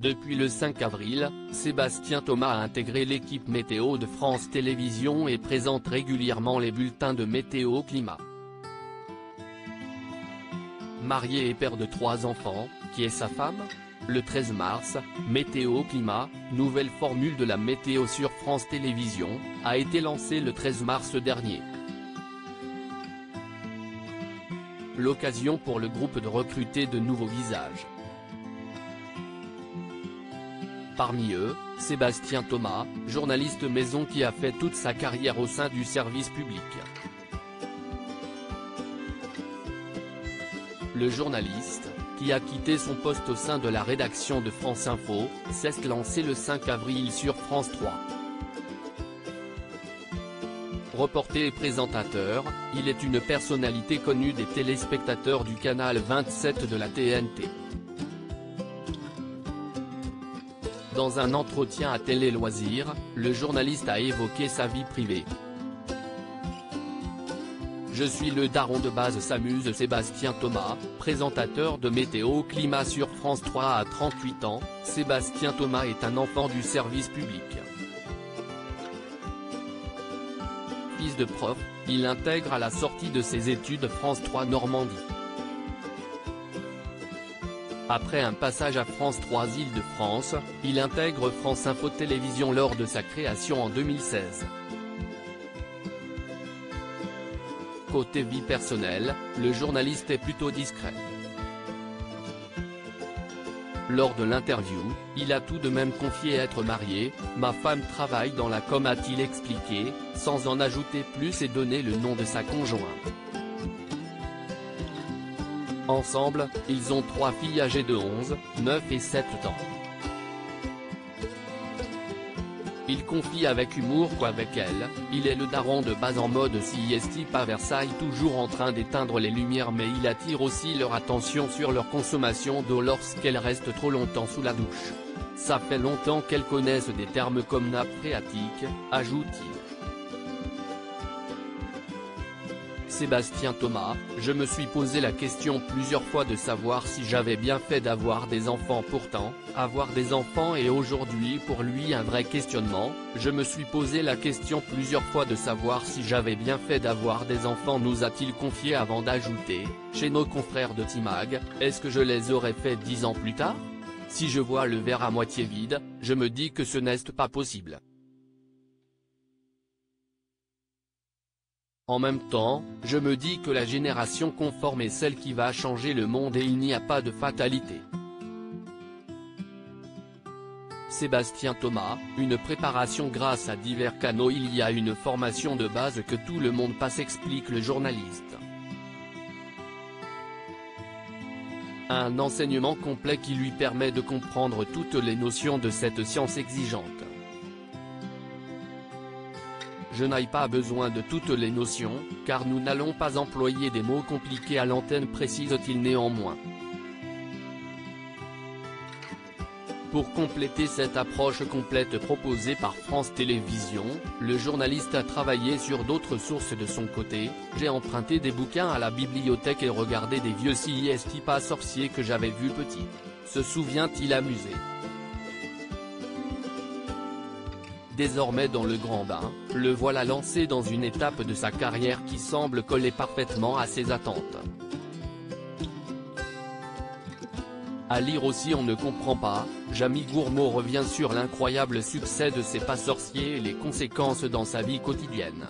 Depuis le 5 avril, Sébastien Thomas a intégré l'équipe météo de France Télévisions et présente régulièrement les bulletins de météo-climat. Marié et père de 3 enfants, qui est sa femme ? Le 13 mars, Météo-Climat, nouvelle formule de la météo sur France Télévisions, a été lancée le 13 mars dernier. L'occasion pour le groupe de recruter de nouveaux visages. Parmi eux, Sébastien Thomas, journaliste maison qui a fait toute sa carrière au sein du service public. Le journaliste, qui a quitté son poste au sein de la rédaction de France Info, s'est lancé le 5 avril sur France 3. Reporter et présentateur, il est une personnalité connue des téléspectateurs du canal 27 de la TNT. Dans un entretien à Télé Loisirs, le journaliste a évoqué sa vie privée. Je suis le daron de base s'amuse Sébastien Thomas, présentateur de Météo-Climat sur France 3 à 38 ans, Sébastien Thomas est un enfant du service public. Fils de prof, il intègre à la sortie de ses études France 3 Normandie. Après un passage à France 3 Île-de-France, il intègre France Info Télévision lors de sa création en 2016. Côté vie personnelle, le journaliste est plutôt discret. Lors de l'interview, il a tout de même confié être marié, « Ma femme travaille dans la com » a-t-il expliqué, sans en ajouter plus et donner le nom de sa conjointe. Ensemble, ils ont 3 filles âgées de 11, 9 et 7 ans. Il confie avec humour qu'avec elle, il est le daron de base en mode sieste à Versailles toujours en train d'éteindre les lumières mais il attire aussi leur attention sur leur consommation d'eau lorsqu'elles restent trop longtemps sous la douche. Ça fait longtemps qu'elles connaissent des termes comme nappe phréatique, ajoute-t-il. Sébastien Thomas, je me suis posé la question plusieurs fois de savoir si j'avais bien fait d'avoir des enfants pourtant, avoir des enfants est aujourd'hui pour lui un vrai questionnement, je me suis posé la question plusieurs fois de savoir si j'avais bien fait d'avoir des enfants nous a-t-il confié avant d'ajouter, chez nos confrères de Timag, est-ce que je les aurais fait 10 ans plus tard ? Si je vois le verre à moitié vide, je me dis que ce n'est pas possible. En même temps, je me dis que la génération conforme est celle qui va changer le monde et il n'y a pas de fatalité. Sébastien Thomas, une préparation grâce à divers canaux. Il y a une formation de base que tout le monde passe, explique le journaliste. Un enseignement complet qui lui permet de comprendre toutes les notions de cette science exigeante. Je n'ai pas besoin de toutes les notions, car nous n'allons pas employer des mots compliqués à l'antenne, précise-t-il néanmoins. Pour compléter cette approche complète proposée par France Télévisions, le journaliste a travaillé sur d'autres sources de son côté. J'ai emprunté des bouquins à la bibliothèque et regardé des vieux siestes pas sorciers que j'avais vus petit. Se souvient-il amusé. Désormais dans le grand bain, le voilà lancé dans une étape de sa carrière qui semble coller parfaitement à ses attentes. À lire aussi On ne comprend pas, Jamie Gourmaud revient sur l'incroyable succès de Ces pas sorciers et les conséquences dans sa vie quotidienne.